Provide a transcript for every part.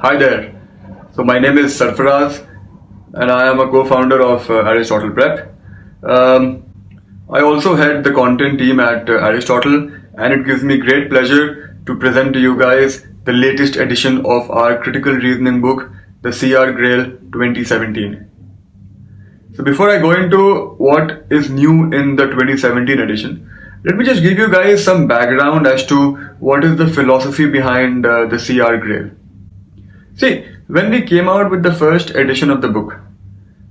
Hi there. So my name is Sarfraz and I am a co-founder of Aristotle Prep. I also head the content team at Aristotle, and it gives me great pleasure to present to you guys the latest edition of our critical reasoning book, the CR Grail 2017. So before I go into what is new in the 2017 edition, let me just give you guys some background as to what is the philosophy behind the CR Grail. See, when we came out with the first edition of the book,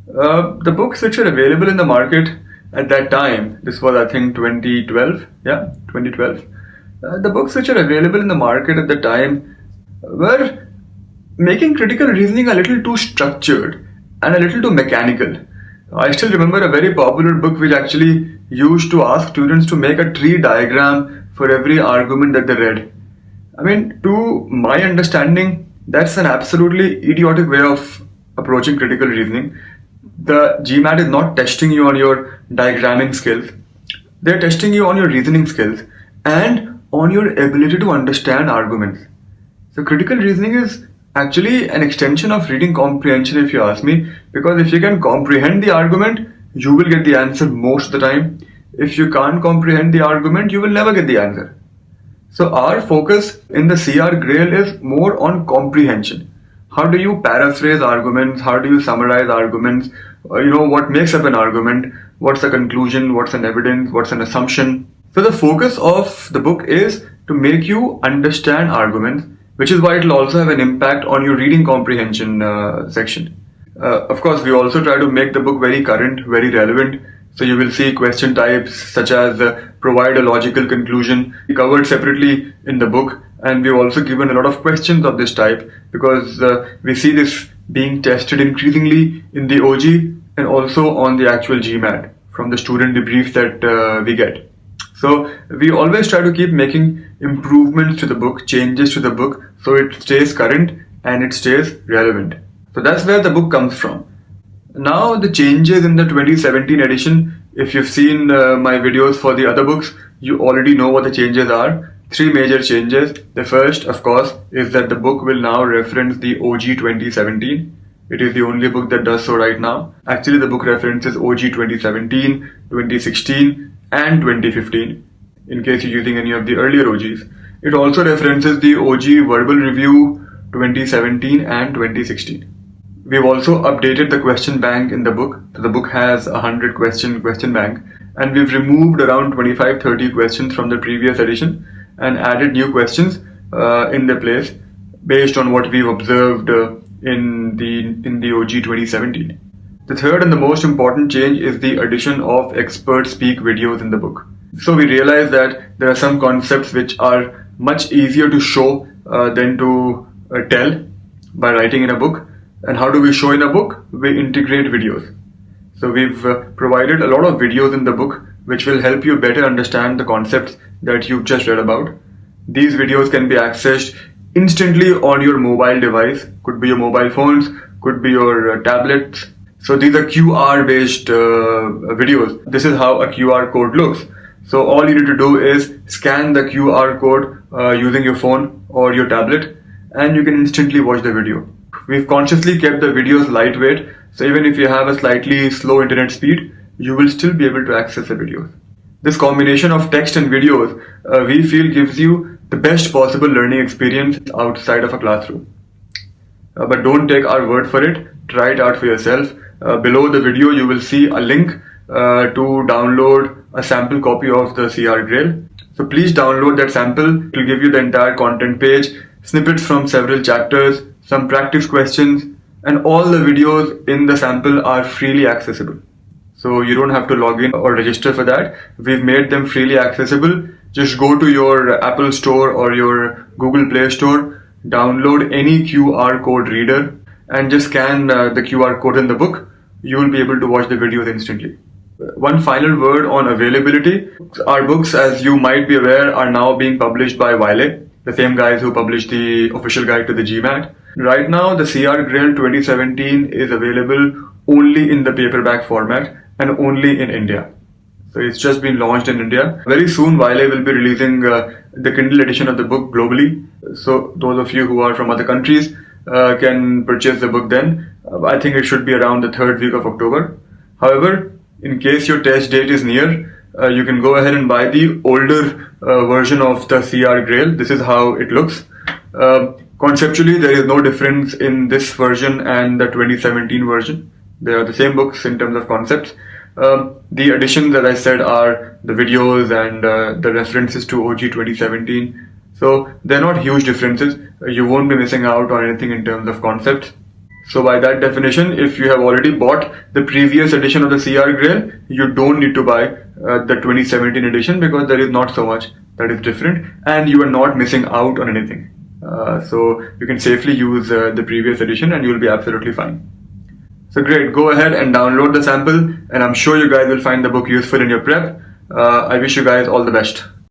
the books which were available in the market at that time, this was I think 2012, the books which are available in the market at the time were making critical reasoning a little too structured and a little too mechanical. I still remember a very popular book which actually used to ask students to make a tree diagram for every argument that they read. I mean, to my understanding, that's an absolutely idiotic way of approaching critical reasoning. The GMAT is not testing you on your diagramming skills. They're testing you on your reasoning skills and on your ability to understand arguments. So critical reasoning is actually an extension of reading comprehension, if you ask me, because if you can comprehend the argument, you will get the answer most of the time. If you can't comprehend the argument, you will never get the answer. So our focus in the CR Grail is more on comprehension. How do you paraphrase arguments? How do you summarize arguments? What makes up an argument? What's the conclusion? What's an evidence? What's an assumption? So the focus of the book is to make you understand arguments, which is why it will also have an impact on your reading comprehension section. Of course, we also try to make the book very current, very relevant. So you will see question types such as provide a logical conclusion covered separately in the book, and we've also given a lot of questions of this type because we see this being tested increasingly in the OG and also on the actual GMAT from the student debrief that we get. So we always try to keep making improvements to the book, changes to the book, so it stays current and it stays relevant. So that's where the book comes from. Now the changes in the 2017 edition, if you've seen my videos for the other books, you already know what the changes are. 3 major changes. The first, of course, is that the book will now reference the OG 2017. It is the only book that does so right now. Actually, the book references OG 2017, 2016 and 2015 in case you're using any of the earlier OGs. It also references the OG Verbal Review 2017 and 2016. We've also updated the question bank in the book. So the book has a 100 question bank, and we've removed around 25-30 questions from the previous edition and added new questions in their place based on what we've observed in the OG 2017. The third and the most important change is the addition of expert speak videos in the book. So we realize that there are some concepts which are much easier to show than to tell by writing in a book. And how do we show in a book? We integrate videos. So we've provided a lot of videos in the book which will help you better understand the concepts that you've just read about. These videos can be accessed instantly on your mobile device. Could be your mobile phones, could be your tablets. So these are QR based videos. This is how a QR code looks. So all you need to do is scan the QR code using your phone or your tablet, and you can instantly watch the video. We've consciously kept the videos lightweight, so even if you have a slightly slow internet speed, you will still be able to access the videos. This combination of text and videos we feel gives you the best possible learning experience outside of a classroom. But don't take our word for it, try it out for yourself. Below the video you will see a link to download a sample copy of the CR Grail. So please download that sample. It will give you the entire content page, snippets from several chapters, some practice questions, and all the videos in the sample are freely accessible. So you don't have to log in or register for that. We've made them freely accessible. Just go to your Apple Store or your Google Play Store, download any QR code reader, and just scan the QR code in the book. You will be able to watch the videos instantly. One final word on availability. Our books, as you might be aware, are now being published by Wiley, the same guys who published the official guide to the GMAT. Right now, the CR Grail 2017 is available only in the paperback format and only in India. So it's just been launched in India. Very soon, Wiley will be releasing the Kindle edition of the book globally. So those of you who are from other countries, can purchase the book then. I think it should be around the third week of October. However, in case your test date is near, you can go ahead and buy the older version of the CR Grail. This is how it looks. Conceptually, there is no difference in this version and the 2017 version. They are the same books in terms of concepts. The additions, as I said, are the videos and the references to OG 2017. So they're not huge differences. You won't be missing out on anything in terms of concepts. So by that definition, if you have already bought the previous edition of the CR Grail, you don't need to buy the 2017 edition, because there is not so much that is different and you are not missing out on anything. So you can safely use the previous edition and you will be absolutely fine. So great, go ahead and download the sample, and I'm sure you guys will find the book useful in your prep. I wish you guys all the best.